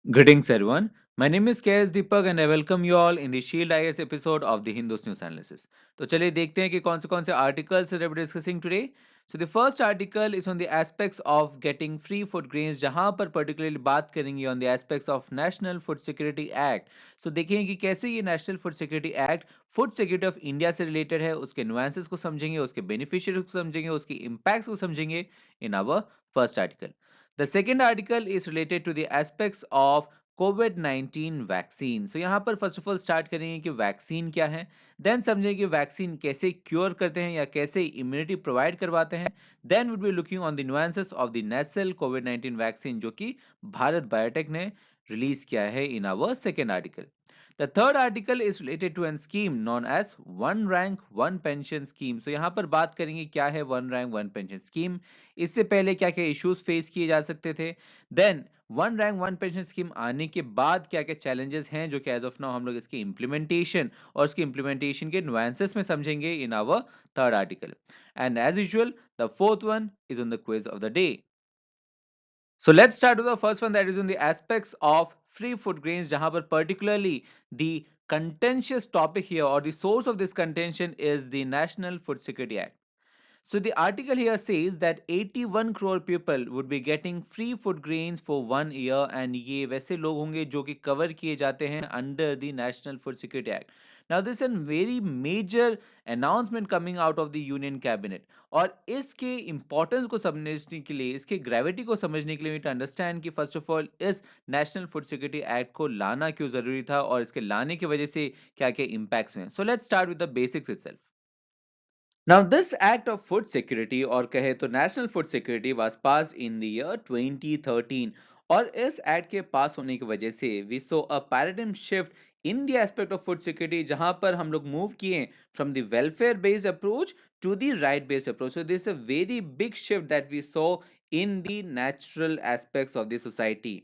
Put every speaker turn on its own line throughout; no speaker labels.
Greetings, everyone. My name is KS Deepak and I welcome you all in the Shield IS episode of the Hindus News Analysis. तो चलिए देखते हैं कि कौन से articles that we're discussing today. So the first article is on the aspects of getting free food grains, जहां पर particularly बात करेंगे on the aspects of National Food Security Act. So देखेंगे कि कैसे ये National Food Security Act food security of India से related है, उसके नुआंसेस को समझेंगे, उसके बेनिफिशियरीज को समझेंगे, उसके इम्पैक्ट्स को समझेंगे in our first article. The second article is related to the aspects of कोविड-19 वैक्सीन. सो यहाँ पर फर्स्ट ऑफ ऑल स्टार्ट करेंगे कि वैक्सीन क्या है, देन समझेंगे कि वैक्सीन कैसे क्योर करते हैं या कैसे इम्यूनिटी प्रोवाइड करवाते हैं. Then would be looking on the nuances of the nasal कोविड-19 वैक्सीन जो कि भारत बायोटेक ने रिलीज किया है in our second article. The third article is related to a scheme known as one rank one pension scheme. So यहाँ पर बात करेंगे क्या है one rank one pension scheme, इससे पहले क्या क्या इश्यूज फेस किए जा सकते थे, then one rank one pension scheme आने के बाद क्या क्या चैलेंजेस हैं जो कि एज ऑफ नाउ हम लोग इसकी इंप्लीमेंटेशन और उसकी इंप्लीमेंटेशन के नुआंसेस में समझेंगे in our third article. And as usual the fourth one is on the quiz of the day. So let's start with the first one, that is on the aspects of free food grains, jahan par particularly the contentious topic here or the source of this contention is the National Food Security Act. So the article here says that 81 crore people would be getting free food grains for 1 year, and ये वैसे लोग होंगे जो कि cover किए जाते हैं under the National Food Security Act. Now this is a very major announcement coming out of the Union Cabinet. और इसके importance को समझने के लिए, इसके gravity को समझने के लिए we need to understand कि first of all इस National Food Security Act को लाना क्यों जरूरी था और इसके लाने की वजह से क्या क्या impacts हुए. So let's start with the basics itself. Now, this Act of Food Security or कहे तो National Food Security was passed in the year 2013. और इस एक्ट के पास होने की वजह से we saw a paradigm shift in the aspect of food security, जहां पर हम लोग मूव किए from the welfare based approach to the right based approach. So this is a very big shift that we saw in the natural aspects of the society.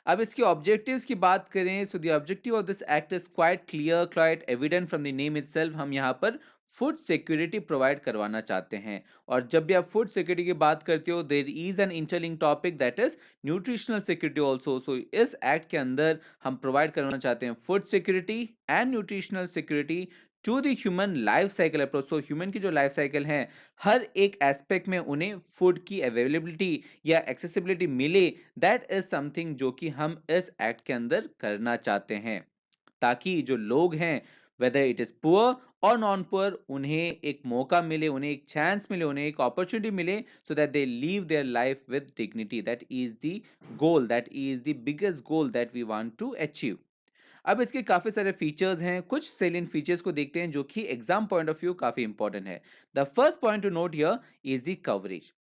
अब इसके objectives की बात करें, so the objective of this act is quite clear, quite evident from the name itself. हम यहाँ पर food security provide करवाना चाहते हैं. और जब भी आप फूड सिक्योरिटी की बात करते हो, there is an interlink topic that is nutritional security also. So इस एक्ट के अंदर हम प्रोवाइड करवाना चाहते हैं food security and nutritional security to the human life cycle approach. So human की जो लाइफ साइकिल है, हर एक एस्पेक्ट में उन्हें फूड की अवेलेबिलिटी या एक्सेसिबिलिटी मिले. दैट इज समथिंग जो कि हम इस एक्ट के अंदर करना चाहते हैं, ताकि जो लोग हैं वेदर इट इज पुअर और नॉन पुअर, उन्हें एक मौका मिले, उन्हें एक चांस मिले, उन्हें एक अपॉर्चुनिटी मिले, so that they live their life with dignity. That is the goal, that is the biggest goal that we want to achieve. अब इसके काफी सारे फीचर्स हैं, कुछ सेलियंट फीचर्स को देखते हैं जो कि एग्जाम पॉइंट ऑफ व्यू काफी इंपॉर्टेंट है. The first point to note here is the coverage.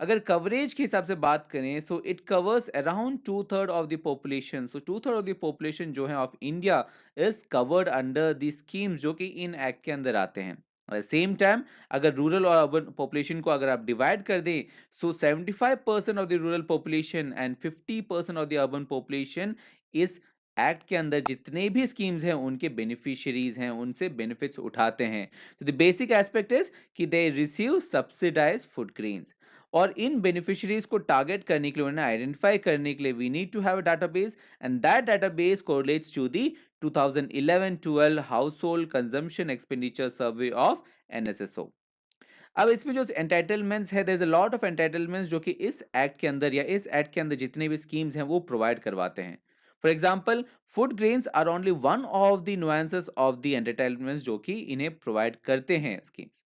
अगर कवरेज के हिसाब से बात करें, so it covers around two third of the population. So two third of the population जो है of India is covered under the schemes जो कि इन एक्ट के अंदर आते हैं. एट द सेम टाइम अगर रूरल और अर्बन पॉपुलेशन को अगर आप डिवाइड कर दें, सो 75% of the rural population and 50% of the urban population इस एक्ट के अंदर जितने भी स्कीम्स हैं उनके बेनिफिशियरीज हैं, उनसे बेनिफिट्स उठाते हैं. तो द बेसिक एस्पेक्ट इज कि they receive subsidize food grains. और इन बेनिफिशियरीज को टारगेट करने के लिए, उन्हें आइडेंटिफाई करने के लिए we need to have a database, and that database correlates to the 2011-12 household consumption expenditure survey of NSSO. अब इसमें जो एंटाइटलमेंट्स है, there is a lot of entitlements जो कि इस एक्ट के अंदर या इस एक्ट के अंदर जितने भी स्कीम्स हैं वो प्रोवाइड करवाते हैं. For example, food grains are only one of the nuances of the entitlements जो कि इन्हें प्रोवाइड करते हैं schemes.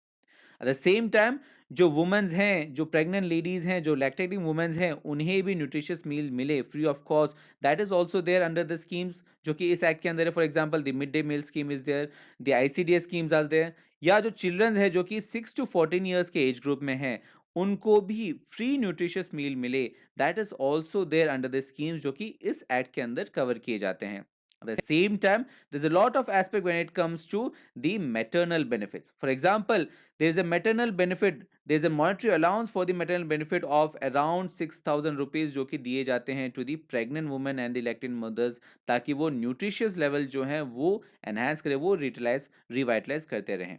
At the same time जो वुमेन्स हैं, जो प्रेग्नेंट लेडीज हैं, जो लैक्टेटिंग वुमेन्स हैं, उन्हें भी न्यूट्रिशियस मील मिले free of cost, that is also there under the schemes जो कि इस एक्ट के अंदर है. For example, the mid day meal scheme is there, the ICDS schemes are there. या जो चिल्ड्रन है जो कि 6 to 14 ईयर्स के एज ग्रुप में है, उनको भी फ्री न्यूट्रिशियस मील मिले, that is also there under the schemes जो कि इस एक्ट के अंदर कवर किए जाते हैं. At the same time, there's a lot of aspect when it comes to the maternal benefits. For example, there's a maternal benefit, there's a monetary allowance for the maternal benefit of around 6,000 rupees जो कि दिए जाते हैं to the pregnant women and the lactant mothers, ताकि वो nutritious level जो है वो enhance करे, वो revitalize करते रहें.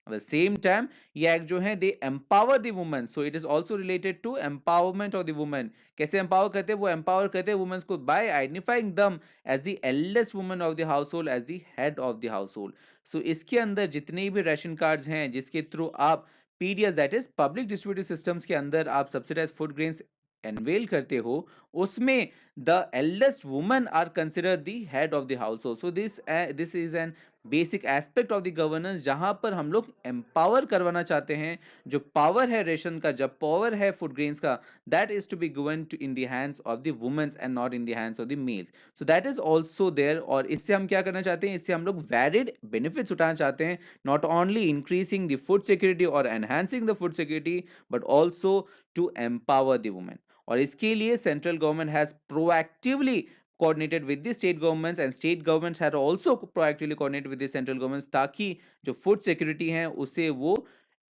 At the same time, ये एक्ट जो है they empower the women, so it is also related to empowerment of the women. कैसे एम्पावर करते हैं? वो एम्पावर करते हैं वुमेन्स को by identifying them as the eldest woman of the household, as the head of the household. So इसके अंदर जितने भी राशन कार्ड्स हैं जिसके थ्रू आप PDS, that is public distributive systems के अंदर आप सब्सिडाइज फूड ग्रेन्स एनवेल करते हो, उसमें the eldest woman are consider the head of the household. So this is an basic aspect of the governance जहां पर हम लोग एम्पावर करवाना चाहते हैं। जो पावर है रेशन का, जब पावर है फूड ग्रेन्स का, that is to be given to in the hands of the womens and not in the hands of the males. So that is also there. और इससे हम क्या करना चाहते हैं? इससे हम लोग वैलिड बेनिफिट्स उठाना चाहते हैं, not only increasing the food security और enhancing the food security, but also to empower the women. और इसके लिए central government has proactively coordinated with the state governments, and state governments had also proactively coordinated with the central governments, ताकि जो food security है उसे वो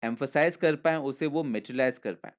emphasise कर पाए, उसे वो मेटेरियलाइज कर पाए।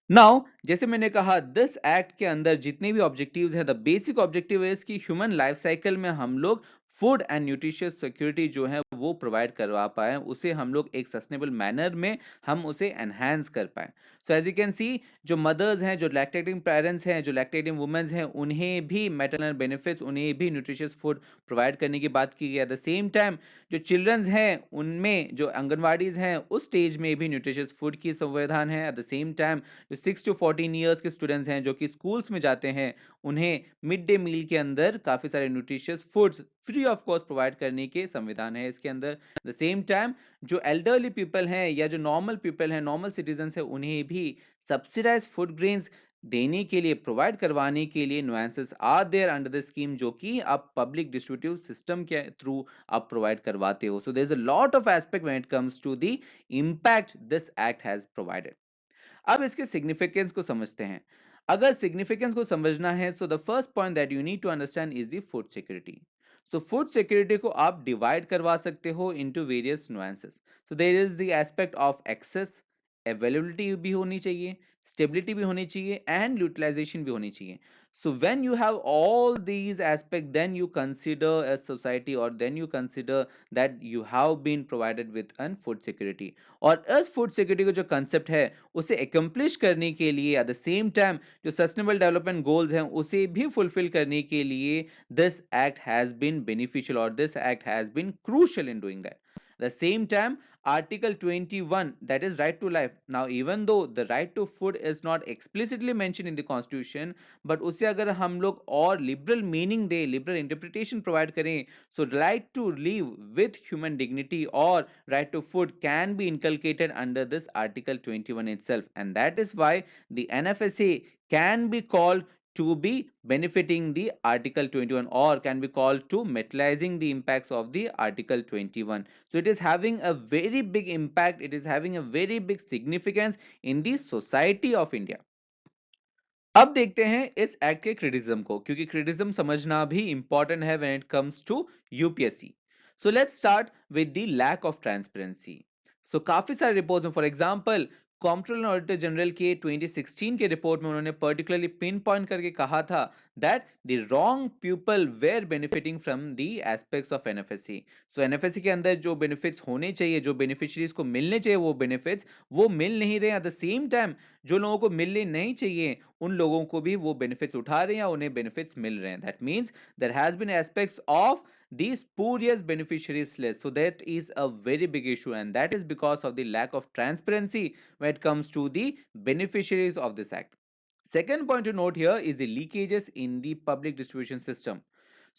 नाउ जैसे मैंने कहा, दिस एक्ट के अंदर जितने भी ऑब्जेक्टिव्स हैं, द बेसिक ऑब्जेक्टिव इज कि ह्यूमन लाइफ साइकिल में हम लोग फूड एंड न्यूट्रिशियस सिक्योरिटी जो है वो प्रोवाइड करवा पाए, उसे हम लोग एक सस्टेनेबल मैनर में हम उसे एनहांस कर पाए। So as you can see, जो मदर्स हैं, जो लैक्टेटिंग पेरेंट्स हैं, जो लैक्टेटिंग वुमेन्स हैं, उन्हें भी मैटरनल बेनिफिट्स, उन्हें भी न्यूट्रिशियस फूड प्रोवाइड करने की बात की गई। एट द सेम टाइम जो चिल्ड्रंस हैं, उनमें जो आंगनवाड़ीज हैं उस स्टेज में भी न्यूट्रिशियस फूड की संविधान है। एट द सेम टाइम जो 6 to 14 ईयर्स के स्टूडेंट्स हैं जो कि स्कूल्स में जाते हैं, उन्हें मिड डे मील के अंदर काफी सारे nutritious foods free of cost provide करने के संविधान है इसके अंदर। द सेम टाइम जो एल्डरली पीपल हैं या जो नॉर्मल पीपल हैं, नॉर्मल सिटीजन है, उन्हें भी सब्सिडाइज फूड ग्रेन्स देने के लिए, प्रोवाइड करवाने के लिए nuances are there under the scheme, जो कि आप पब्लिक डिस्ट्रीब्यूटिव सिस्टम के थ्रू आप प्रोवाइड करवाते हो। So there is a lot of aspect when it comes to the impact this act has provided. अब इसके सिग्निफिकेंस को समझते हैं। अगर सिग्निफिकेंस को समझना है, so the first point that you need to understand is the food security. So food security को आप डिवाइड करवा सकते हो into various nuances. So there is the aspect of access, availability भी होनी चाहिए, स्टेबिलिटी भी होनी चाहिए, एंड यूटिलाइजेशन भी होनी चाहिए। So when you have all these aspects, then you consider a society, or then you consider that you have been provided with an food security। और इस फूड सिक्योरिटी का जो कंसेप्ट है उसे एकम्प्लिश करने के लिए, एट द सेम टाइम जो सस्टेनेबल डेवलपमेंट गोल्स हैं उसे भी फुलफिल करने के लिए, this act has been beneficial, और this act has been crucial in doing that. The same time, article 21, that is right to life, now even though the right to food is not explicitly mentioned in the constitution, but उसे अगर हम लोग और liberal meaning दे, liberal interpretation provide करें, so right to live with human dignity or right to food can be inculcated under this article 21 itself, and that is why the NFSA can be called to be benefiting the article 21, or can be called to materializing the impacts of the article 21. So it is having a very big impact, it is having a very big significance in the society of India. अब देखते हैं इस act के criticism को, क्योंकि criticism समझना भी important है when it comes to UPSC. So let's start with the lack of transparency. So काफी सारे रिपोर्ट्स में, for example comptroller auditor general के 2016 के रिपोर्ट में उन्होंने पर्टिकुलरली पिन पॉइंट करके कहा था that the wrong people were benefiting from the aspects of NFSC. So NFSC के अंदर जो बेनिफिट्स होने चाहिए, जो बेनिफिशियरीज को मिलने चाहिए वो बेनिफिट्स वो मिल नहीं रहे। एट द सेम टाइम जो लोगों को मिलने नहीं चाहिए उन लोगों को भी वो बेनिफिट्स उठा रहे हैं या उन्हें बेनिफिट्स मिल रहे हैं। That means there has been aspects of the spurious beneficiaries list. So that is a very big issue, and that is because of the lack of transparency when it comes to the beneficiaries of this act. Second point to note here is the leakages in the public distribution system.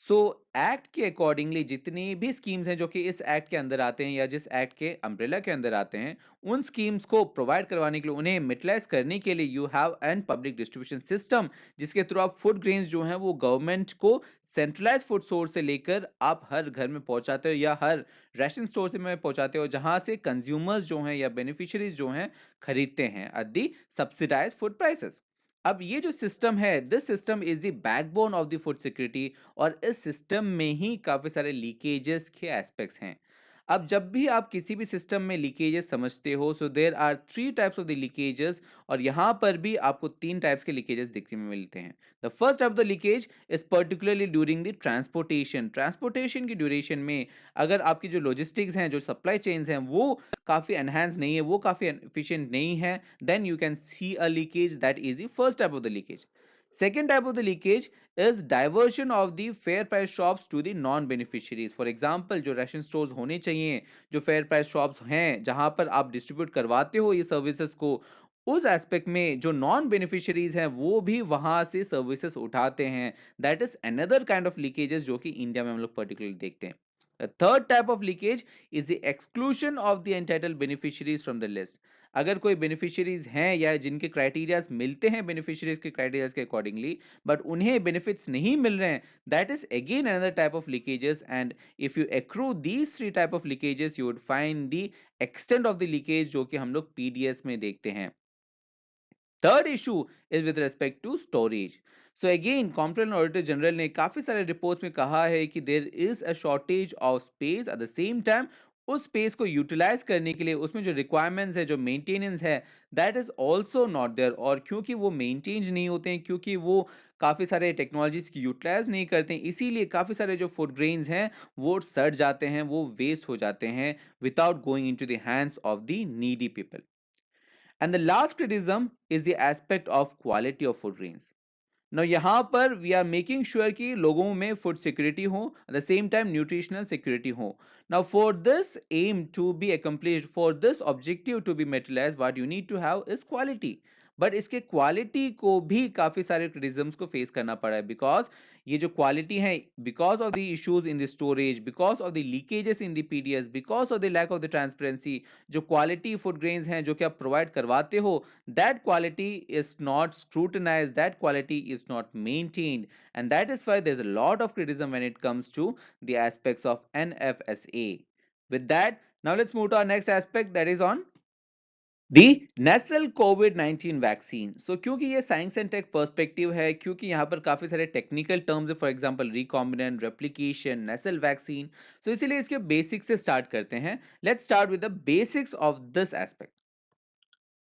So act के accordingly जितनी भी schemes हैं जो कि इस act के अंदर आते हैं या जिस एक्ट के अम्ब्रेला के अंदर आते हैं, उन स्कीम्स को प्रोवाइड करवाने के लिए, उन्हें मिटलाइज करने के लिए you have an public distribution system, जिसके थ्रू आप फूड ग्रेन्स जो हैं वो गवर्नमेंट को सेंट्रलाइज फूड सोर्स से लेकर आप हर घर में पहुंचाते हो या हर राशन स्टोर से में पहुंचाते हो, जहां से कंज्यूमर्स जो हैं या बेनिफिशियरीज जो हैं खरीदते हैं at the subsidize food prices. अब ये जो सिस्टम है, this system is the backbone of the food security, और इस सिस्टम में ही काफी सारे लीकेजेस के एस्पेक्ट्स हैं। अब जब भी आप किसी भी सिस्टम में लीकेजेस समझते हो, so there are three types of the leakages, और यहाँ पर भी आपको तीन टाइप्स के लीकेजेस दिखने में मिलते हैं। The first type of the leakage is particularly during the transportation. Transportation की ड्यूरेशन में अगर आपकी जो लॉजिस्टिक्स हैं, जो सप्लाई चेन्स हैं, वो काफी एनहांस नहीं है, वो काफी एफिशिएंट नहीं है, then you can see a leakage, that is the first type of the leakage. Second type of the leakage is diversion of the fair price shops to the non beneficiaries. For example, जो ration stores होने चाहिए, जो fair price shops हैं, जहां पर आप distribute करवाते हो ये सर्विसेज को, उस एस्पेक्ट में जो नॉन बेनिफिशियरीज हैं वो भी वहां से सर्विसेज उठाते हैं। That is another kind of leakages जो कि इंडिया में हम लोग पर्टिकुलरली देखते हैं। The third type of leakage is the exclusion of the entitled beneficiaries from the list. अगर कोई बेनिफिशियरीज हैं या जिनके क्राइटेरियाज मिलते हैं बेनिफिशियरीज के क्राइटेरियाज के अकॉर्डिंगली, बट उन्हें बेनिफिट्स नहीं मिल रहे हैं, that is again another type of leakages. And if you accrue these three type of leakages, you would find the extent of the leakage जो कि हम लोग पीडीएस में देखते हैं। Third issue is with respect to storage. So again comptroller auditor general ने काफी सारे रिपोर्ट्स में कहा है कि there is a shortage of space, at the same time उस स्पेस को यूटिलाइज करने के लिए उसमें जो रिक्वायरमेंट्स है, जो मेंटेनेंस है, that is also not there. और क्योंकि वो मेंटेन नहीं होते हैं, क्योंकि वो काफी सारे टेक्नोलॉजीज की यूटिलाइज नहीं करते हैं, इसीलिए काफी सारे जो फूड ग्रेन्स हैं वो सड़ जाते हैं, वो वेस्ट हो जाते हैं without going into the hands of the needy people. And the last criticism is the aspect of quality of food grains. Now यहाँ पर we are making sure कि लोगों में food security हो, at the same time nutritional security हो. Now for this aim to be accomplished, for this objective to be materialized, what you need to have is quality. But इसके quality को भी काफी सारे क्रिटिसिज्म्स को face करना पड़ा है, बिकॉज ये जो क्वालिटी है, because of the issues in the storage, because of the leakages in the PDS, because of the lack of the transparency, जो क्वालिटी फूड ग्रेन्स हैं जो कि आप प्रोवाइड करवाते हो, that quality is not scrutinized, that quality is not maintained, and that is why there's a lot of criticism when it comes to the aspects of NFSA. With that, now let's move to our next aspect, that is on the national COVID 19 vaccine. So क्योंकि ये science and take perspective है, क्योंकि यहाँ पर काफी सारे technical terms है, for example recombinant, replication, national vaccine, so इसीलिए इसके बेसिक्स से स्टार्ट करते हैं। Let's start with the basics of this aspect.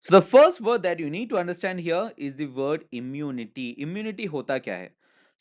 So the first word that you need to understand here is the word immunity. Immunity होता क्या है?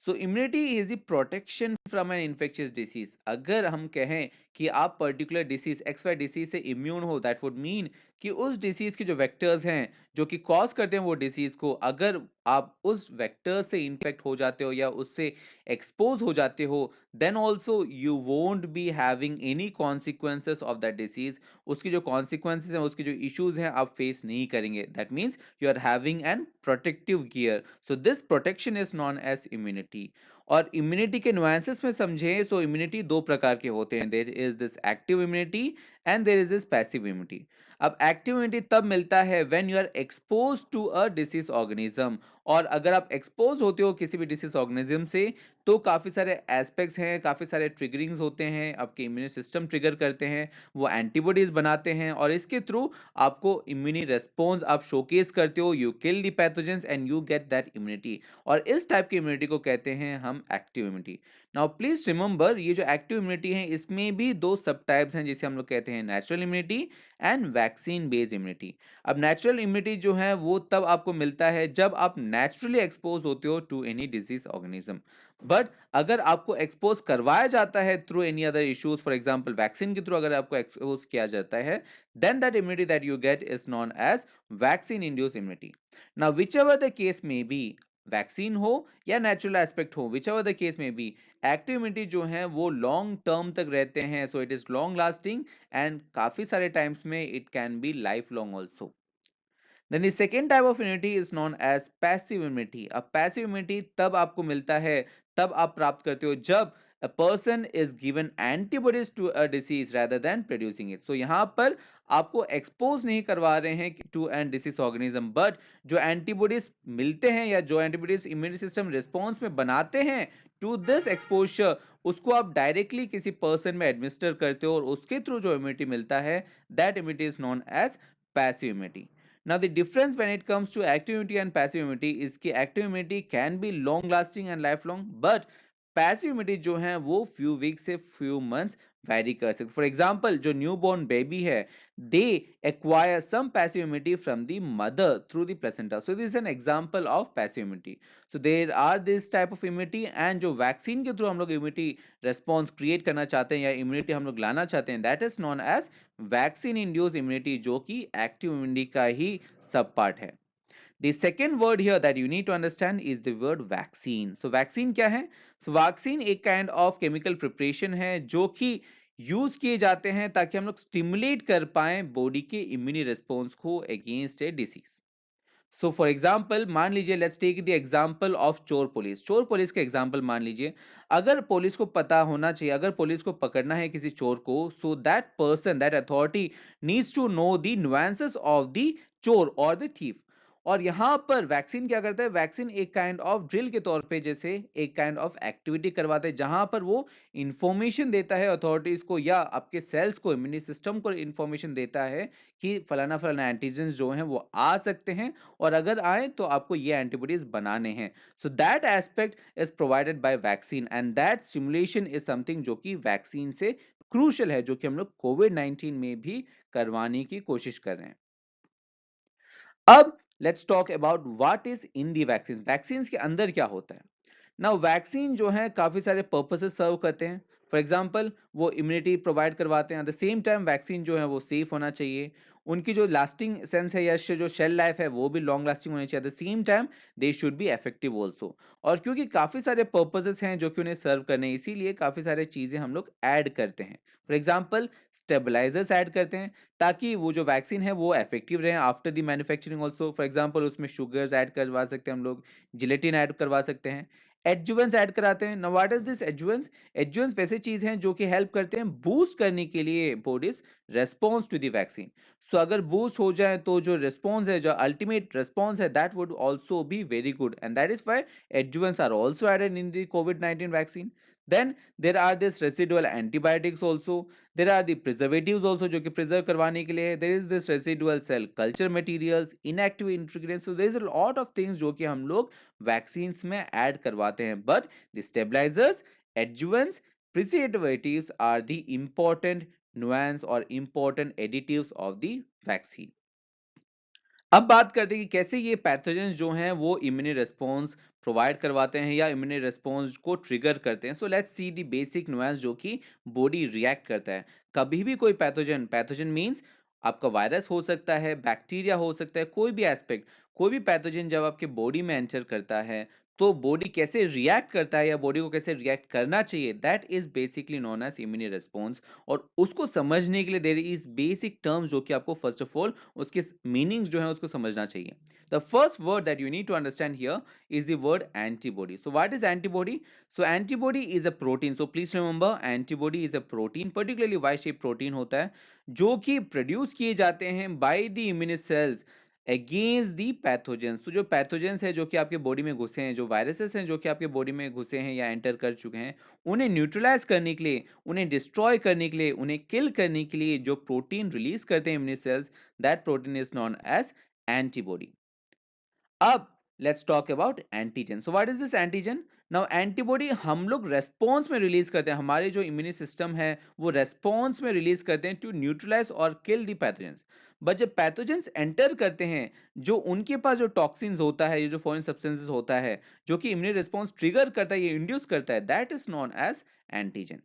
So immunity is the protection from an infectious disease. अगर हम कहें कि आप particular disease XY disease से immune हो, दैट वुड मीन कि उस डिसीज के जो वेक्टर्स हैं जो कि कॉज करते हैं वो डिसीज को, अगर आप उस वेक्टर से इन्फेक्ट हो जाते हो या उससे एक्सपोज हो जाते हो, then also you won't be having any consequences of that disease. उसकी जो कॉन्सिक्वेंसेस हैं, उसकी जो इश्यूज हैं, आप फेस नहीं करेंगे। That means you are having an protective gear. So this protection is known as immunity. और इम्यूनिटी के नुआंसेस में समझें, सो इम्यूनिटी दो प्रकार के होते हैं, there is this active immunity and there is this passive immunity. अब एक्टिव इम्यूनिटी तब मिलता है when you are expose to a disease organism. और अगर आप एक्सपोज होते हो किसी भी डिसीज ऑर्गेनिज्म से, तो काफी सारे एस्पेक्ट्स हैं, काफी सारे ट्रिगरिंग्स होते हैं, आपके इम्यून सिस्टम ट्रिगर करते हैं, वो एंटीबॉडीज बनाते हैं, और इसके थ्रू आपको इम्यूनी रेस्पॉन्स आप शोकेस करते हो, you kill the pathogens and you get that immunity. और इस टाइप की इम्यूनिटी को कहते हैं हम active immunity. Now please remember, ये जो एक्टिव इम्यूनिटी है इसमें भी दो सब टाइप्स हैं, जिसे हम लोग कहते हैं natural immunity and vaccine based immunity. अब नेचुरल इम्यूनिटी जो है वो तब आपको मिलता है जब आप नेचुरली एक्सपोज होते हो to any disease organism. But अगर आपको एक्सपोज करवाया जाता है through any other issues, for example vaccine के थ्रू अगर आपको एक्सपोज किया जाता है, then that immunity that you get is known as vaccine induced immunity. Now whichever the case may be, vaccine हो या नेचुरल एस्पेक्ट हो, whichever the case may be, active immunity जो है वो लॉन्ग टर्म तक रहते हैं, सो it is long lasting and काफी सारे टाइम्स में it can be life long also. Then the second type of immunity is known as passive immunity. अब passive immunity तब आपको मिलता है, तब आप प्राप्त करते हो जब a person is given antibodies to a disease rather than producing it. So यहाँ पर आपको expose नहीं करवा रहे हैं to an disease organism, but जो antibodies मिलते हैं या जो antibodies immune system response में बनाते हैं to this exposure, उसको आप directly किसी person में administer करते हो और उसके through जो immunity मिलता है, that immunity is known as passive immunity. Now the difference when it comes to active immunity and passive immunity is कि active immunity can be long lasting and lifelong, but passive immunity जो है वो few weeks से few months vary कर सकते। For example जो newborn baby है, they acquire some passive immunity from the mother through the placenta, so this is an example of passive immunity. So there are this type of immunity, and जो vaccine के through हम लोग immunity response create करना चाहते हैं या immunity हम लोग लाना चाहते हैं, that is known as vaccine induce immunity, जो कि एक्टिव इम्यूनिटी का ही सब पार्ट है। The second word here that you need to understand is the word vaccine. So vaccine क्या है? So vaccine एक kind of chemical preparation है जो कि यूज किए जाते हैं ताकि हम लोग स्टिमुलेट कर पाए बॉडी के इम्यूनी रिस्पॉन्स को against a disease. So for example मान लीजिए, let's take the example of चोर पुलिस। चोर पुलिस का एग्जाम्पल मान लीजिए, अगर पुलिस को पता होना चाहिए, अगर पुलिस को पकड़ना है किसी चोर को, so that person, that authority needs to know the nuances of the चोर और द थीफ। और यहां पर वैक्सीन क्या करता है? वैक्सीन एक काइंड ऑफ ड्रिल के तौर पे, जैसे एक काइंड ऑफ एक्टिविटी करवाते हैं जहां पर वो इंफॉर्मेशन देता है अथॉरिटीज को या आपके सेल्स को, इम्यूनी सिस्टम को इंफॉर्मेशन देता है कि फलाना फलाना एंटीजन जो हैं वो आ सकते हैं, और अगर आए तो आपको ये एंटीबॉडीज बनाने हैं। So that aspect is provided by vaccine, and that simulation is something जो कि वैक्सीन से क्रूशियल है, जो कि हम लोग कोविड-19 में भी करवाने की कोशिश कर रहे हैं। अब let's talk about what is in the vaccine. Vaccine के अंदर क्या होता है? नाउ वैक्सीन जो है काफी सारे पर्पसेस सर्व करते हैं। फॉर एग्जांपल वो इम्यूनिटी प्रोवाइड करवाते हैं, at the same time vaccine जो है वो सेफ होना चाहिए, उनकी जो लास्टिंग सेंस है या जो शेल लाइफ है वो भी लॉन्ग लास्टिंग होनी चाहिए, eight the same time they should be effective also. और क्योंकि काफी सारे पर्पसेस हैं जो कि उन्हें सर्व करने हैं, इसीलिए काफी सारे चीजें हम लोग ऐड करते हैं। फॉर एग्जांपल स्टेबलाइजर्स ऐड करते हैं ताकि वो जो वैक्सीन है वो इफेक्टिव रहे after the manufacturing also. For example उसमें शुगर्स ऐड करवा सकते हैं हम लोग, जिलेटिन ऐड करवा सकते हैं, एडजुवेंट्स ऐड कराते हैं। Now what is this adjuvants? Adjuvants वैसे चीज हैं जो कि हेल्प करते हैं बूस्ट करने के लिए body's response to the vaccine. So अगर बूस्ट हो जाए तो जो रिस्पॉन्स है, जो अल्टीमेट रिस्पॉन्स है, that would also be very good, and that is why adjuvants are also added in the कोविड-19 vaccine. Then there are this residual antibiotics also, there are the preservatives also जो कि preserve करवाने के लिए है, there is this residual cell culture materials, inactive ingredients, so there is a lot of things जो कि हम लोग vaccines में add करवाते हैं, but the stabilizers, adjuvants, preservatives are the important nuance or important additives of the vaccine। अब बात करते हैं कि कैसे ये पैथोजेंस जो हैं वो इम्यूनी रिस्पॉन्स प्रोवाइड करवाते हैं या इम्यूनी रिस्पॉन्स को ट्रिगर करते हैं। So let's see the basic nuance जो कि बॉडी रिएक्ट करता है। कभी भी कोई पैथोजन, पैथोजन मींस आपका वायरस हो सकता है, बैक्टीरिया हो सकता है, कोई भी एस्पेक्ट, कोई भी पैथोजन जब आपके बॉडी में एंटर करता है तो बॉडी कैसे रिएक्ट करता है या बॉडी को कैसे रिएक्ट करना चाहिए, that is basically known as immune response. और उसको समझने के लिए देयर इज बेसिक टर्म्स जो कि आपको फर्स्ट ऑफ ऑल उसके मीनिंग्स जो है उसको समझना चाहिए। The first word that you need to understand here is the word antibody. So what is antibody? So antibody is a protein, so please remember antibody is a protein, particularly Y shape protein होता है, जो कि produce किए जाते हैं by the immune cells against the pathogens. तो जो pathogens है जो कि आपके बॉडी में घुसे हैं, जो वायरसेस हैं जो कि आपके बॉडी में घुसे हैं या एंटर कर चुके हैं, उन्हें न्यूट्रलाइज करने के लिए, उन्हें डिस्ट्रॉय करने के लिए, उन्हें किल करने के लिए जो प्रोटीन रिलीज करते हैं immune cells, that protein is known as antibody. अब let's talk about antigen. So what is this antigen? Now antibody हम लोग रेस्पॉन्स में रिलीज करते हैं, हमारे जो इम्यून सिस्टम है वो रेस्पॉन्स में रिलीज करते हैं टू न्यूट्रलाइज और किल द पैथोजेंस। बट जब पैथोजेंस एंटर करते हैं, जो उनके पास जो टॉक्सिन्स होता है, ये जो फॉरेन सब्सटेंसेस होता है जो कि इम्यून रिस्पॉन्स ट्रिगर करता है, ये इंड्यूस करता है, that is known as antigen.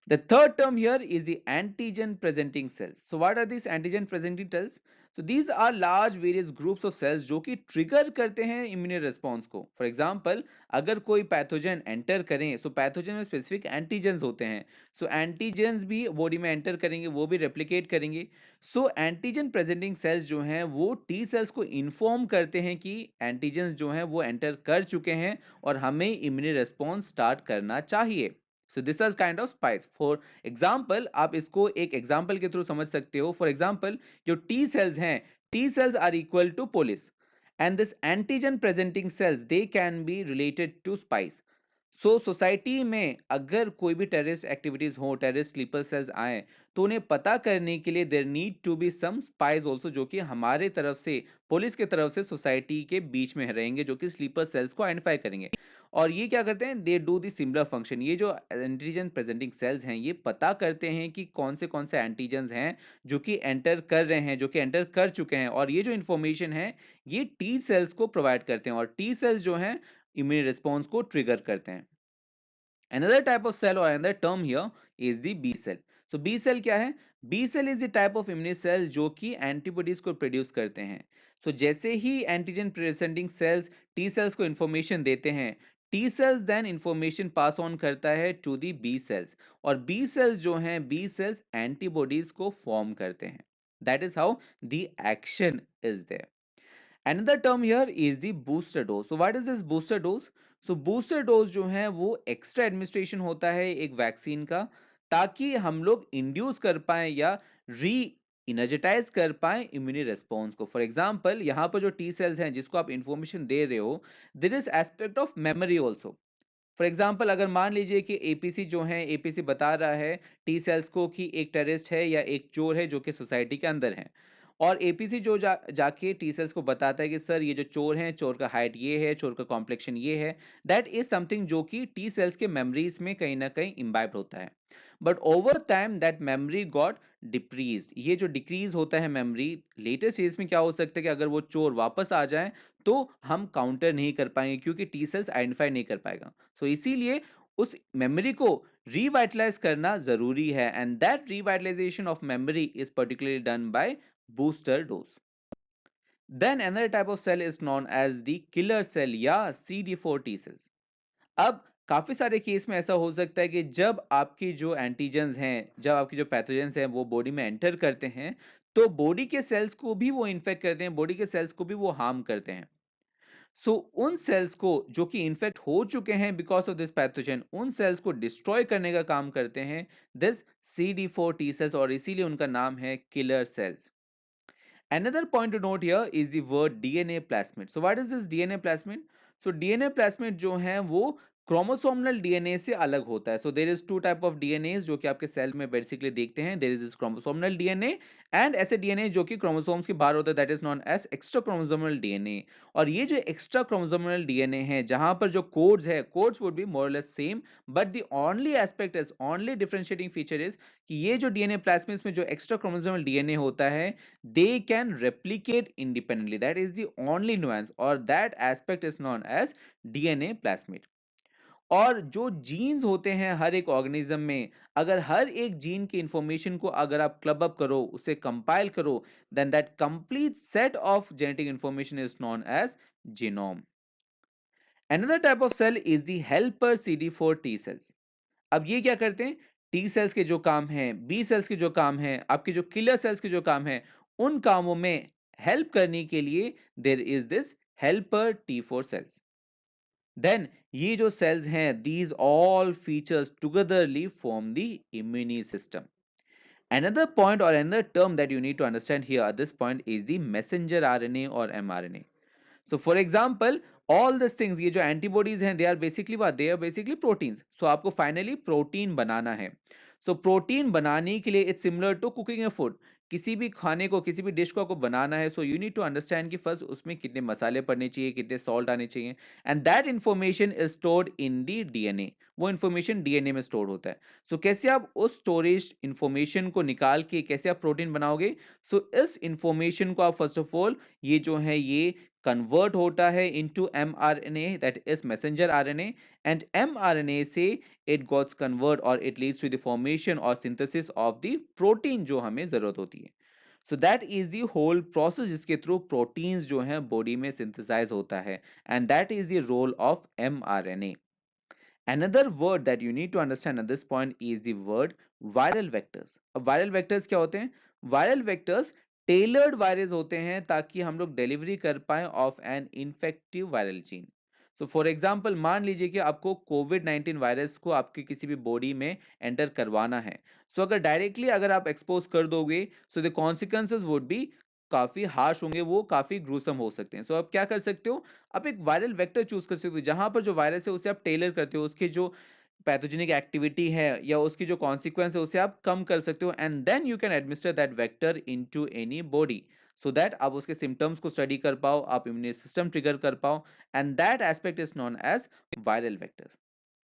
The third term here is the antigen presenting cells. So what are these antigen presenting cells? So these are large various groups of cells जो कि trigger करते हैं immune response को। For example अगर कोई pathogen enter करें, सो pathogen में specific antigens होते हैं, सो एंटीजेंस भी बॉडी में एंटर करेंगे, वो भी रेप्लिकेट करेंगे। सो एंटीजन प्रेजेंटिंग सेल्स जो हैं वो टी सेल्स को इन्फॉर्म करते हैं कि एंटीजेंस जो हैं वो एंटर कर चुके हैं और हमें इम्यून रिस्पॉन्स स्टार्ट करना चाहिए। So this is kind of spies. For example आप इसको एक एग्जाम्पल के थ्रू समझ सकते हो। फॉर एग्जाम्पल जो टी सेल्स हैं, T cells are equal to police, and this antigen presenting cells they can be related to spies. So society में अगर कोई भी टेररिस्ट एक्टिविटीज हो, टेररिस्ट स्लीपर सेल्स आए, तो उन्हें पता करने के लिए there need to be some spies also, जो कि हमारे तरफ से, पुलिस की तरफ से सोसाइटी के बीच में रहेंगे, जो कि स्लीपर सेल्स को आइडेंटिफाई करेंगे। और ये क्या करते हैं, they do the similar function. ये जो एंटीजन प्रेजेंटिंग सेल्स हैं ये पता करते हैं कि कौन से एंटीजन्स हैं जो कि एंटर कर रहे हैं, जो कि एंटर कर चुके हैं, और ये जो इंफॉर्मेशन है ये टी सेल्स को प्रोवाइड करते हैं, और टी सेल्स जो हैं इम्यून रिस्पॉन्स को ट्रिगर करते हैं। Another type of cell or another term here is the B cell. So B cell क्या है? B cell is the type of immune cell जो कि antibodies को produce करते हैं। So जैसे ही antigen presenting cells T cells को information देते हैं, T cells then information pass on करता है to the B cells, और B cells जो हैं B cells antibodies को form करते हैं। That is how the action is there. Another term here is the booster dose. So what is this booster dose? So booster dose जो है वो extra administration होता है एक वैक्सीन का, ताकि हम लोग इंड्यूस कर पाए या री इनर्जेटाइज कर पाए इम्यूनी रेस्पॉन्स को। फॉर एग्जाम्पल यहाँ पर जो टी सेल्स हैं जिसको आप इंफॉर्मेशन दे रहे हो, there is aspect of memory also. For example अगर मान लीजिए कि एपीसी जो है, एपीसी बता रहा है टी सेल्स को कि एक टेररिस्ट है या एक चोर है जो कि सोसाइटी के अंदर है, और एपीसी जो जाके टी सेल्स को बताता है कि सर ये जो चोर है, चोर का हाइट ये है, चोर का कॉम्प्लेक्शन ये है, दैट इज समथिंग जो कि टी सेल्स के मेमोरीज में कहीं ना कहीं इम्बाइब्ड होता है। But over time that memory got decrease. ये जो डिक्रीज होता है मेमोरी, लेटेस्ट स्टेज में क्या हो सकता है कि अगर वो चोर वापस आ जाए तो हम काउंटर नहीं कर पाएंगे, क्योंकि टी सेल्स आइडेंटिफाई नहीं कर पाएगा। सो इसीलिए उस मेमोरी को रिवाइटलाइज करना जरूरी है, and that revitalisation of memory is particularly done by booster dose. Then another type of cell is known as the killer cell या CD4 T cells. अब काफी सारे केस में ऐसा हो सकता है कि जब आपकी जो एंटीजेंस हैं, जब आपकी जो पैथोजेंस हैं वो बॉडी में एंटर करते हैं, तो बॉडी के सेल्स को भी वो इन्फेक्ट करते हैं, बॉडी के सेल्स को भी वो हार्म करते हैं। सो उन सेल्स को जो कि इन्फेक्ट हो चुके हैं बिकॉज ऑफ दिस पैथोजन, उन सेल्स को डिस्ट्रॉय करने का काम करते हैं दिस CD4 T cells, और इसीलिए उनका नाम है killer cells. Another point to note here is the word DNA plasmid. So what is this DNA plasmid? So DNA plasmid जो है वो क्रोमोसोमल डीएनए से अलग होता है। So there is two type of DNA जो कि आपके सेल में बेसिकली देखते हैं। There is this chromosomal DNA and ऐसे डीएनए जो कि क्रोमोसोम्स के बाहर होता है, that is known as extra chromosomal DNA. और ये जो एक्स्ट्रा क्रोमोसोमल डीएनए है, जहां पर जो कोड्स है, कोड्स वुड बी मोर और less same, but the only aspect is, only differentiating feature is कि ये जो डीएनए प्लास्मिड्स में जो एक्स्ट्रा क्रोमोसोमल डीएनए होता है, they can replicate independently. That is the only nuance, or that aspect is known as DNA plasmid. और जो jeans होते हैं हर एक ऑर्गेनिज्म में, अगर हर एक जीन की इंफॉर्मेशन को अगर आप क्लब अप करो, उसे कंपाइल करो, then that complete set of genetic information is known as genome. Another type of cell is the helper CD4 T cells. अब ये क्या करते हैं, टी सेल्स के जो काम है, बी सेल्स के जो काम है, आपके जो किलर सेल्स के जो काम है, उन कामों में हेल्प करने के लिए there is this helper T4 cells. Then ये जो सेल्स हैं, these all features togetherly form the immune system. Another point or another term that you need to understand here at this point is the messenger RNA or mRNA. So for example, all these things, ये जो antibodies हैं, they are basically what? They are basically proteins. So आपको finally protein बनाना है। So protein बनाने के लिए it's similar to cooking a food. किसी भी खाने को, किसी भी डिश को आपको बनाना है, so you need to understand कि first उसमें कितने मसाले पड़ने चाहिए, कितने salt आने चाहिए, and that information is stored in the DNA. वो information DNA में stored होता है। So कैसे आप उस storage information को निकाल के कैसे आप प्रोटीन बनाओगे? So इस information को आप first of all, ये जो है ये कन्वर्ट होता है into mRNA, that is messenger RNA, and mRNA से इट गॉट्स कन्वर्ट और it leads to the formation और सिंथेसिस ऑफ द प्रोटीन जो हमें जरूरत होती है। So that is the whole process जिसके थ्रू प्रोटीन्स जो है बॉडी में सिंथेसाइज होता है, and that is the role of mRNA. Another word that you need to understand at this point is the word viral vectors. अब viral vectors क्या होते हैं? Viral vectors टेलर्ड वायरस होते हैं ताकि हम लोग डिलीवरी कर पाए of an infective viral gene. So for example मान लीजिए कि आपको कोविड-19 वायरस को आपके किसी भी बॉडी में एंटर करवाना है। सो अगर डायरेक्टली अगर आप एक्सपोज कर दोगे, so the consequences would be काफी हार्श होंगे, वो काफी ग्रूसम हो सकते हैं। सो आप क्या कर सकते हो, आप एक वायरल वेक्टर चूज कर सकते हो, जहां पर जो वायरस है उसे आप टेलर करते हो, उसके जो पैथोजेनिक एक्टिविटी है या उसकी जो कॉन्सिक्वेंस है उसे आप कम कर सकते हो, and then you can administer that vector into any body. So दैट आप उसके सिम्टम्स को स्टडी कर पाओ, आप इम्यून सिस्टम ट्रिगर कर पाओ, and that aspect is known as viral vectors.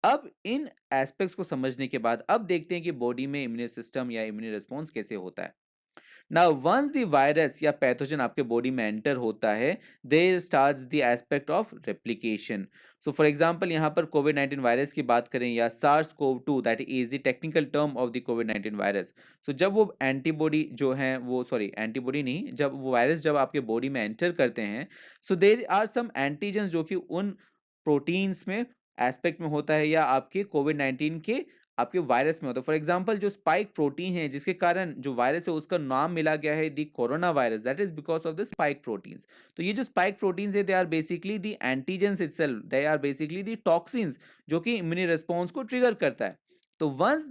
अब इन एस्पेक्ट्स को समझने के बाद अब देखते हैं कि बॉडी में इम्यून सिस्टम या इम्यून रिस्पॉन्स कैसे होता है। Now, once the virus या पैथोजन आपके बॉडी में एंटर होता है, there starts the aspect of replication. So, for example, यहाँ पर COVID-19 वायरस की बात करें या SARS-CoV-2 that is the technical term of the COVID-19 virus. So, जब वो एंटीबॉडी जो है वो सॉरी एंटीबॉडी नहीं, जब वो वायरस जब आपके बॉडी में एंटर करते हैं, so there are some antigens जो कि उन प्रोटीन्स में एस्पेक्ट में होता है या आपके कोविड-19 के आपके वायरस में होता है। फॉर एग्जांपल जो स्पाइक प्रोटीन है जिसके कारण जो वायरस है उसका नाम मिला गया है the corona virus, that is because of the spike proteins. तो ये जो स्पाइक प्रोटीन्स है they are basically the antigens itself, they are basically the toxins जो कि इम्यून रिस्पॉन्स को ट्रिगर करता है। तो once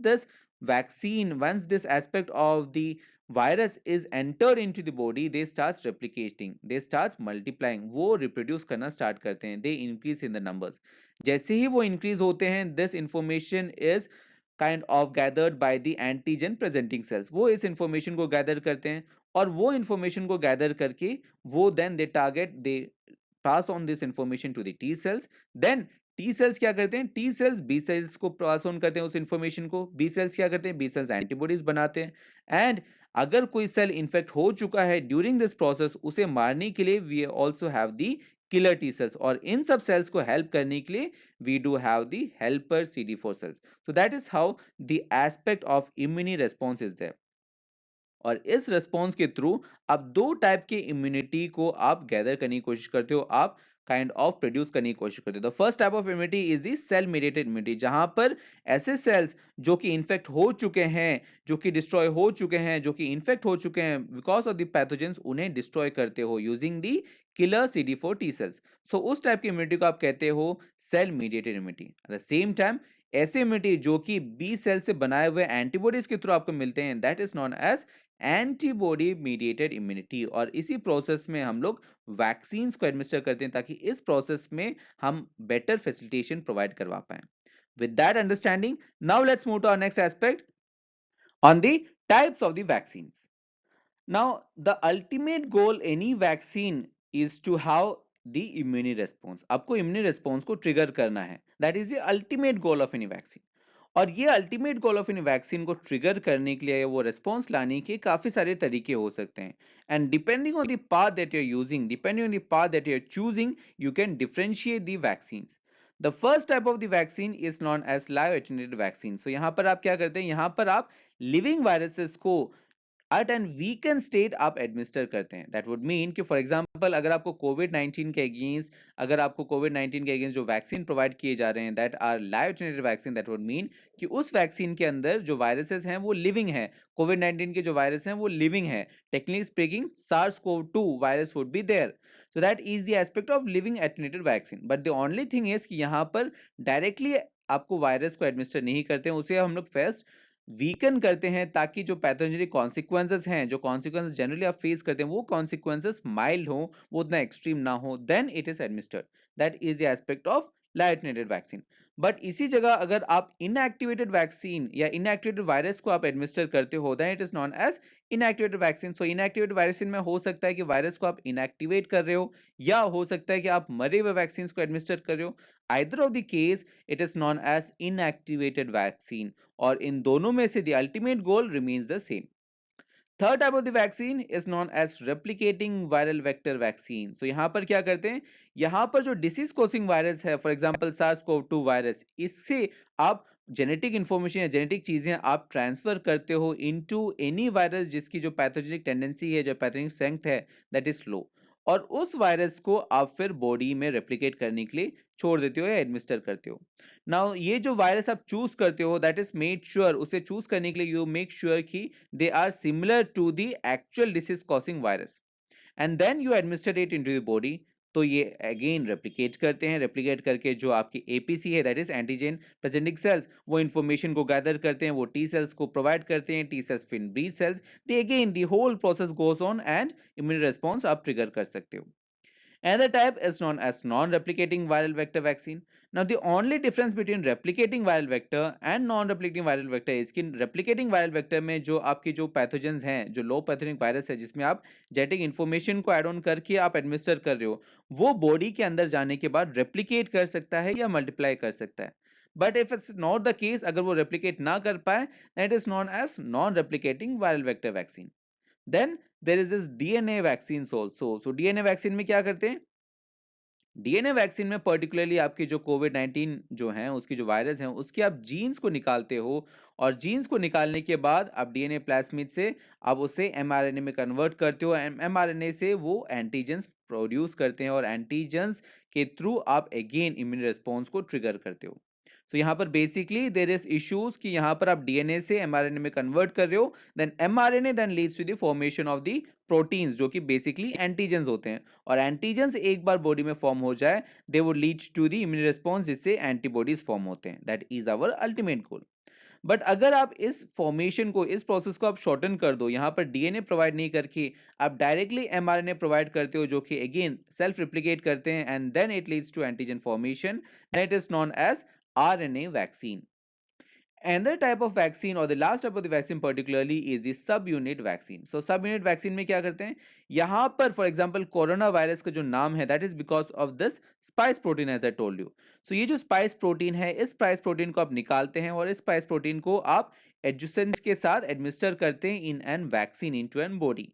this aspect of the virus is entered into the body, they starts replicating, they starts multiplying, वो reproduce करना start करते हैं, they increase in the numbers। जैसे ही वो increase होते हैं, this information is kind of gathered by the antigen presenting cells, वो इस information को gather करते हैं और वो information को gather करके वो then they target, they pass on this information to the T cells, then T cells क्या करते हैं, T cells B cells को pass on करते हैं उस information को, B cells क्या करते हैं, B cells antibodies बनाते हैं, and अगर कोई सेल इन्फेक्ट हो चुका है ड्यूरिंग दिस प्रोसेस उसे मारने के लिए we also have the killer T cells, और इन सब सेल्स को हेल्प करने के लिए we do have the helper CD4 cells. So that is how the aspect of immune response is there. और इस रिस्पॉन्स के थ्रू आप दो टाइप के इम्यूनिटी को आप गैदर करने की कोशिश करते हो, आप काइंड ऑफ प्रोड्यूस करने की कोशिश करते हो। The first type of immunity is the cell mediated immunity, जहां पर ऐसे सेल्स जो कि इन्फेक्ट हो चुके हैं, जो कि डिस्ट्रॉय हो चुके हैं, जो कि इन्फेक्ट हो चुके हैं बिकॉज ऑफ द पैथोजेंस, उन्हें डिस्ट्रॉय करते हो using the killer CD4 T cells. So उस टाइप की इम्यूनिटी को आप कहते हो cell mediated immunity. At the same time ऐसे इम्यूनिटी जो कि बी सेल से बनाए हुए एंटीबॉडीज के थ्रू आपको मिलते हैं, that is known as antibody mediated immunity. और इसी प्रोसेस में हम लोग वैक्सीन्स को एडमिनिस्टर करते हैं ताकि इस प्रोसेस में हम बेटर फैसिलिटेशन प्रोवाइड करवा पाए। With that understanding, now let's move to our next aspect on the types of the vaccines. Now, the ultimate goal any vaccine is to have the immune response. आपको immune response को trigger करना है. That is the ultimate goal of any vaccine. और ये ultimate goal of in vaccine को trigger करने के लिए वो रिस्पॉन्स लाने के काफी सारे तरीके हो सकते हैं, and depending on the path that you are using, depending on the path that you are choosing, you can differentiate the vaccines. The first type of the vaccine is known as live attenuated vaccine. So यहाँ पर आप क्या करते हैं, यहाँ पर आप living viruses को एट एन वीकन स्टेट आप एडमिनिस्टर करते हैं। दैट वुड मीन कि फॉर एग्जांपल अगर आपको कोविड-19 के अगेंस्ट, अगर आपको कोविड-19 के अगेंस्ट जो वैक्सीन प्रोवाइड किए जा रहे हैं that are live genetic vaccine, that would mean कि उस वैक्सीन के अंदर जो वायरसेस हैं वो लिविंग है, कोविड-19 के जो वायरस हैं वो लिविंग है। Technically speaking SARS-CoV-2 virus would be there, so that is the aspect of living attenuated vaccine. But the only thing is कि यहाँ पर डायरेक्टली आपको वायरस को एडमिनिस्टर नहीं करते हैं, उसे हम लोग फर्स्ट वीकन करते हैं ताकि जो पैथोजेनिक कॉन्सिक्वेंसेस हैं, जो कॉन्सिक्वेंसेस जनरली आप फेस करते हैं वो कॉन्सिक्वेंसेस माइल्ड हो, वो उतना एक्सट्रीम ना हो, then it is administered. That is the aspect of attenuated vaccine. But इसी जगह अगर आप इनएक्टिवेटेड वैक्सीन या इनएक्टिवेटेड वायरस को आप एडमिनिस्टर करते हो, then it is known as inactivated vaccine. So inactivated vaccine में हो सकता है कि वायरस को आप इनएक्टिवेट कर रहे हो, या हो सकता है कि आप मरे हुए वैक्सीन को एडमिनिस्टर कर रहे हो। Either of the case it is known as inactivated vaccine, और इन दोनों में से the ultimate goal remains the same. Third type of the vaccine is known as replicating viral vector vaccine. So यहां पर क्या करते हैं, यहां पर जो डिसीज कॉजिंग वायरस है, फॉर एग्जांपल SARS-CoV-2 वायरस, इससे आप जेनेटिक इंफॉर्मेशन या जेनेटिक चीजें आप ट्रांसफर करते हो इनटू एनी वायरस जिसकी जो पैथोजेनिक टेंडेंसी है, जो पैथोजेनिक स्ट्रेंथ है, दैट इज लो, और उस वायरस को आप फिर बॉडी में रेप्लिकेट करने के लिए छोड़ देते हो या एडमिनिस्टर करते हो। नाउ ये जो वायरस आप चूज करते हो, दैट इज मेड श्योर, उसे चूज करने के लिए यू मेक श्योर कि they are similar to the actual disease causing virus, and then you administer it into the body। तो ये अगेन रेप्लिकेट करते हैं, रेप्लिकेट करके जो आपकी एपीसी है, that is antigen presenting cells, वो इंफॉर्मेशन को गैदर करते हैं, वो टी सेल्स को प्रोवाइड करते हैं, टी सेल्स फिर B cells, they again the whole process goes on and immune response आप ट्रिगर कर सकते हो। Another type is known as non-replicating viral vector vaccine. Now, the only difference between replicating viral vector and non-replicating viral vector is कि replicating viral vector में जो आपकी जो pathogens हैं, जो low pathogenic virus है, जिसमें आप genetic information को add on करके आप administer कर रहे हो, वो body के अंदर जाने के बाद replicate कर सकता है या multiply कर सकता है. But if it's not the case, अगर वो replicate ना कर पाए, then it is known as non-replicating viral vector vaccine. Then there is this DNA vaccines also. So DNA vaccine में क्या करते हैं? डीएनए वैक्सीन में पर्टिकुलरली आपकी जो कोविड 19 जो है उसकी जो वायरस है उसके आप जीन्स को निकालते हो और जीन्स को निकालने के बाद आप डीएनए प्लाज्मिड से आप उसे एमआरएनए में कन्वर्ट करते हो. एमआरएनए से वो एंटीजेंस प्रोड्यूस करते हैं और एंटीजेंस के थ्रू आप अगेन इम्यून रिस्पॉन्स को ट्रिगर करते हो. सो यहाँ पर बेसिकली देयर इज इश्यूज कि यहाँ पर आप डीएनए से एमआरएनए में कन्वर्ट कर रहे हो, then mRNA then leads to the formation of the proteins जो कि बेसिकली एंटीजेंस होते हैं और एंटीजेंस एक बार बॉडी में फॉर्म हो जाए they would leads to the immune response जिससे एंटीबॉडीज फॉर्म होते हैं. That is our ultimate goal. But अगर आप इस फॉर्मेशन को इस प्रोसेस को आप शॉर्टन कर दो, यहाँ पर डीएनए प्रोवाइड नहीं करके आप डायरेक्टली एमआरएनए प्रोवाइड करते हो जो कि अगेन सेल्फ रिप्लिकेट करते हैं and then it leads to antigen formation and it is known as RNA vaccine. Another type of vaccine or the last type of the vaccine particularly is the subunit vaccine. So subunit vaccine में क्या करते हैं, यहाँ पर for example corona virus का जो नाम है that is because of this spike protein as I told you. So ये जो spike protein है इस spike protein को आप निकालते हैं और इस spike protein को आप adjuvants के साथ administer करते हैं in an vaccine into an body.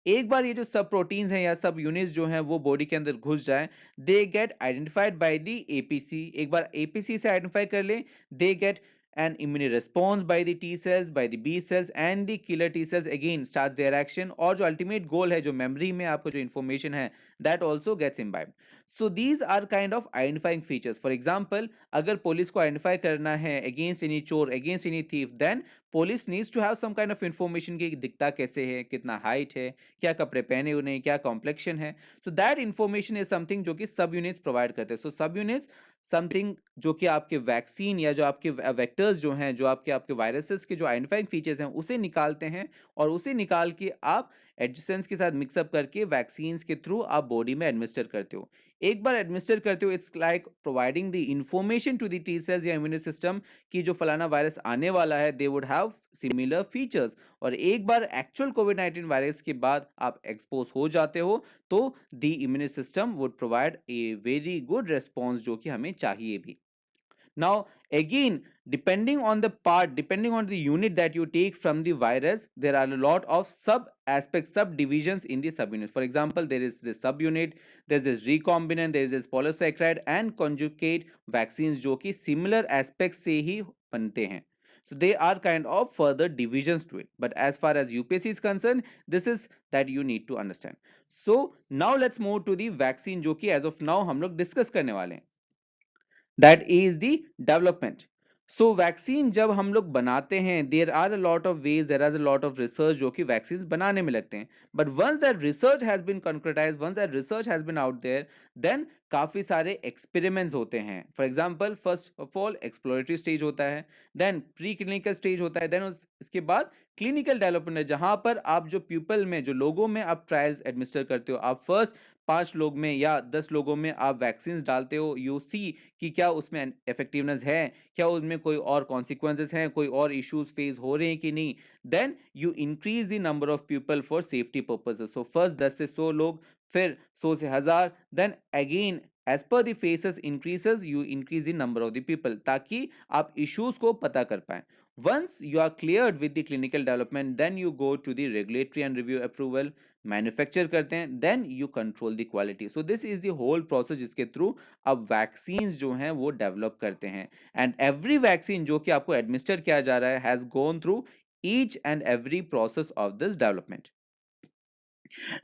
एक बार ये जो सब प्रोटीन्स हैं या सब यूनिट्स जो हैं वो बॉडी के अंदर घुस जाए they get identified by the APC. एक बार एपीसी से आइडेंटिफाई कर ले they get an immune response by the T cells, by the B cells and the killer T cells again starts their action और जो ultimate goal है जो memory में आपको जो information है that also gets imbibed. So these are kind of identifying features. For example, अगर police को identify करना है against any चोर, against any thief, then police needs to have some kind of information कि दिखता कैसे है, कितना height है, क्या कपड़े पहने हुए हैं, क्या complexion है. So that information is something जो कि सब units provide करते हैं. So सब units समथिंग जो कि आपके वैक्सीन या जो आपके वेक्टर्स जो हैं जो आपके आपके वायरसेस के जो आइडेंटिफाइंग फीचर्स हैं उसे निकालते हैं और उसे निकाल के आप एडजेसेंट्स के साथ मिक्सअप करके वैक्सीन्स के थ्रू आप बॉडी में एडमिनिस्टर करते हो. एक बार एडमिनिस्टर करते हो it's like providing the information to the T cells या इम्यून सिस्टम कि जो फलाना वायरस आने वाला है they would have similar features. और एक बार एक्चुअल कोविड 19 वायरस के बाद आप एक्सपोज हो जाते हो तो the immune system would provide a very good response जो कि हमें चाहिए भी. Now, again, depending on the part, depending on the unit that you take from the virus, there are a lot of sub aspects, subdivisions in the subunits. For example, there is this subunit, there is this recombinant, there is this polysaccharide and conjugate vaccines जो कि similar aspects से ही बनते हैं. So they are kind of further divisions to it. But as far as UPSC is concerned, this is that you need to understand. So now let's move to the vaccine जो कि as of now हम लोग discuss करने वाले हैं. That is the development. So vaccine जब हम लोग बनाते हैं there are a lot of ways, there are a lot of research जो कि वैक्सीन बनाने में लगते हैं. But once that research has been concretized, once that research has been out there, then काफी सारे एक्सपेरिमेंट्स होते हैं. For example first of all exploratory stage होता है, देन प्री क्लिनिकल स्टेज होता है, देन इसके बाद क्लिनिकल डेवलपमेंट है जहां पर आप जो पीपल में जो लोगों में आप ट्रायल्स एडमिनिस्टर करते हो. आप फर्स्ट 5 लोग में या 10 लोगों में आप वैक्सीन डालते हो, यू सी कि क्या उसमें इफेक्टिवनेस है, क्या उसमें कोई और कॉन्सिक्वेंसेस हैं, कोई और इश्यूज फेस हो रहे हैं कि नहीं. Then you increase the number of people for safety purposes. So first 10 से 100 लोग, फिर 100 से 1000, then again as per the phases increases you increase the number of the people ताकि आप इश्यूज को पता कर पाए. Once you are cleared with the clinical development, then you go to the regulatory and review approval, manufacture करते हैं, then you control the quality. So this is the whole process जिसके through अब vaccine जो हैं वो develop करते हैं. And every vaccine जो कि आपको एडमिनिस्टर किया जा रहा है has gone through each and every process of this development.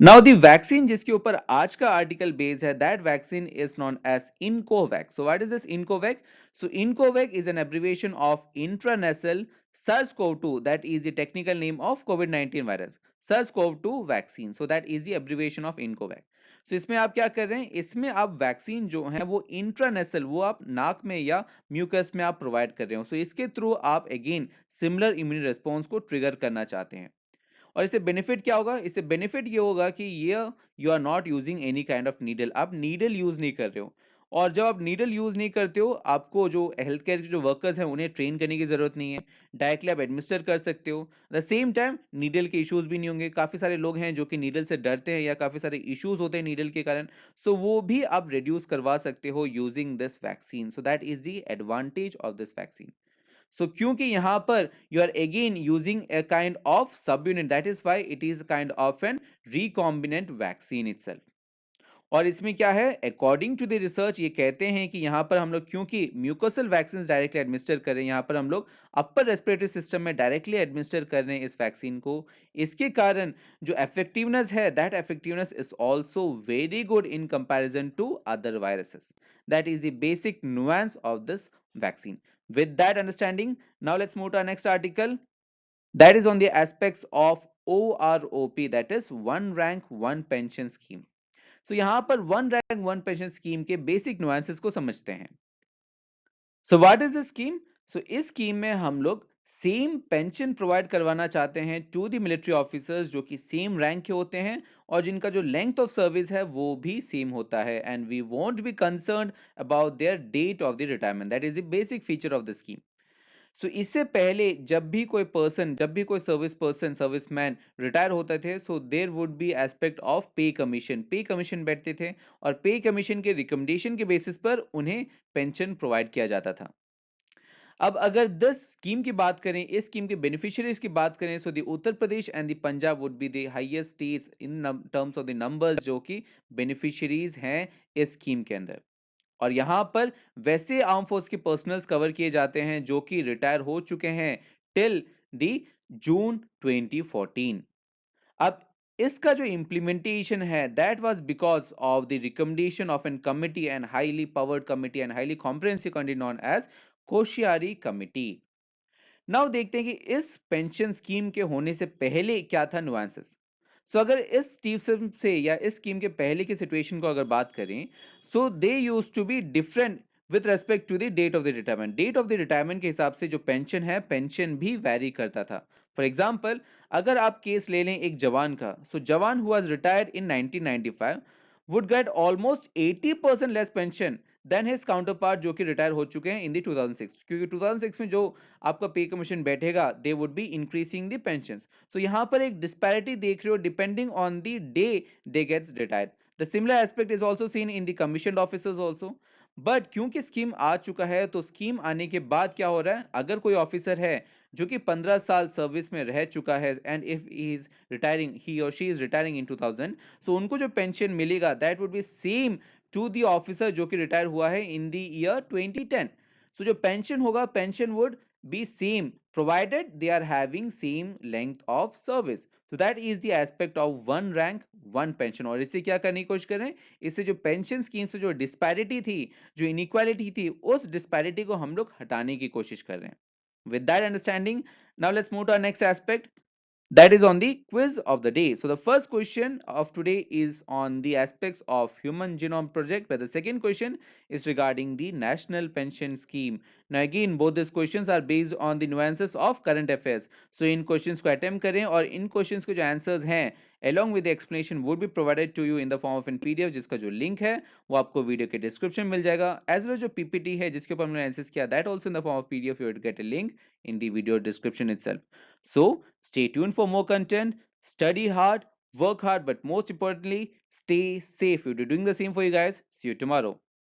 Now the vaccine जिसके ऊपर आज का आर्टिकल बेस्ड है that vaccine is known as iNCOVACC. So what is this iNCOVACC? So iNCOVACC is an abbreviation of intranasal SARS-CoV-2, that is the technical name of COVID-19 virus. SARS-CoV-2 vaccine, so that is the abbreviation of Incovacc. So इसमें आप क्या कर रहे हैं, इसमें आप vaccine जो है वो इंट्रानेसल, वो आप नाक में या म्यूकस में आप प्रोवाइड कर रहे हो. सो इसके थ्रू आप अगेन सिमिलर इम्यून रिस्पॉन्स को ट्रिगर करना चाहते हैं. और इससे बेनिफिट क्या होगा? इससे बेनिफिट ये होगा कि ये you are not using any kind of needle, आप नीडल यूज नहीं कर रहे हो. और जब आप नीडल यूज नहीं करते हो, आपको जो हेल्थ केयर के जो वर्कर्स हैं उन्हें ट्रेन करने की जरूरत नहीं है, डायरेक्टली आप एडमिनिस्टर कर सकते हो। द सेम टाइम नीडल के इश्यूज भी नहीं होंगे। काफी सारे लोग हैं जो कि नीडल से डरते हैं या काफी सारे इश्यूज होते हैं नीडल के कारण, सो वो भी आप रिड्यूस करवा सकते हो using this vaccine. So that is the advantage of this vaccine. So क्योंकि यहां पर you are again using a kind of subunit, that is why it is kind of an recombinant vaccine itself। और इसमें क्या है, according to the research ये कहते हैं कि यहां पर हम लोग क्योंकि म्यूकोसल वैक्सीन डायरेक्टली एडमिनिस्टर कर रहे हैं, यहां पर हम लोग अपर रेस्पिरेटरी सिस्टम में डायरेक्टली एडमिनिस्टर कर रहे हैं इस वैक्सीन को, इसके कारण जो इफेक्टिवनेस है, that effectiveness is also very good in comparison to other viruses. That is the basic nuance of this vaccine. With that understanding, now let's move to our next article, that is on the aspects of OROP, that is one rank one pension scheme। So यहां पर one rank one pension scheme के basic nuances को समझते हैं। So what is the scheme? So इस scheme में हम लोग सेम पेंशन प्रोवाइड करवाना चाहते हैं टू द मिलिट्री ऑफिसर्स जो कि सेम रैंक के होते हैं और जिनका जो लेंथ ऑफ सर्विस है वो भी सेम होता है, and we won't be concerned about their date of the retirement. That is the basic feature of the scheme. So इससे पहले जब भी कोई पर्सन, जब भी कोई सर्विस पर्सन, सर्विसमैन रिटायर होते थे, so there would be aspect of pay commission बैठते थे और पे कमीशन के रिकमेंडेशन के बेसिस पर उन्हें पेंशन प्रोवाइड किया जाता था। अब अगर 10 स्कीम की बात करें, इस स्कीम के बेनिफिशियरीज की बात करें, so the Uttar Pradesh and the Punjab would be the highest states in terms of the numbers जो कि बेनिफिशियरीज हैं इस स्कीम के अंदर। और यहां पर वैसे आर्म फोर्स के पर्सनल्स कवर किए जाते हैं जो कि रिटायर हो चुके हैं टिल दी जून 2014। अब इसका जो इंप्लीमेंटेशन है, that was because of the recommendation of an committee and highly powered committee and highly comprehensive committee known as Koshyari committee. Now देखते हैं कि इस पेंशन स्कीम के होने से पहले क्या था नुआंसेस। सो अगर इस स्कीम से या इस स्कीम के पहले की सिचुएशन को अगर बात करें, so they use to be different with respect to the date of the retirement. Date of the retirement के हिसाब से जो पेंशन है, पेंशन भी वैरी करता था। फॉर एग्जाम्पल, अगर आप केस ले लें एक जवान का, so jawan who was retired in 1995 would get almost 80% less pension than his counterpart जो कि रिटायर हो चुके हैं इन दी 2006, क्योंकि 2006 में जो आपका पे कमीशन बैठेगा, they would be increasing the pension. So यहां पर एक डिस्पैरिटी देख रहे हो depending on the day they gets retired. The similar aspect is also seen in the commissioned officers also. But क्योंकि स्कीम आ चुका है, तो स्कीम आने के बाद क्या हो रहा है, अगर कोई ऑफिसर है जो कि 15 साल सर्विस में रह चुका है and if he is retiring, he और she is retiring in 2000, so उनको जो पेंशन मिलेगा that would be same to the officer जो कि रिटायर हुआ है इन द ईयर 2010। सो जो पेंशन होगा, pension would be same provided they are having same length of service। so that is the aspect of one rank one pension। और इससे क्या करने की कोशिश कर रहे हैं, इससे जो पेंशन स्कीम से जो डिस्पैरिटी थी, जो इनइक्वालिटी थी, उस डिस्पैरिटी को हम लोग हटाने की कोशिश कर रहे हैं। with that understanding, now let's move to our next aspect, that is on the quiz of the day। So the first question of today is on the aspects of human genome project, where the second question is regarding the national pension scheme। Now again both these questions are based on the nuances of current affairs। So in questions को attempt करें और इन questions के जो answers हैं along with the explanation would be provided to you in the form of an PDF, जिसका जो link है वो आपको वीडियो के डिस्क्रिप्शन मिल जाएगा, as well as जो PPT है जिसके ऊपर हमने एनालिसिस किया, that also in the form of PDF you will get a link in the video description itself। So stay tuned for more content, study hard, work hard, but most importantly, stay safe. We'll be doing the same for you guys. See you tomorrow.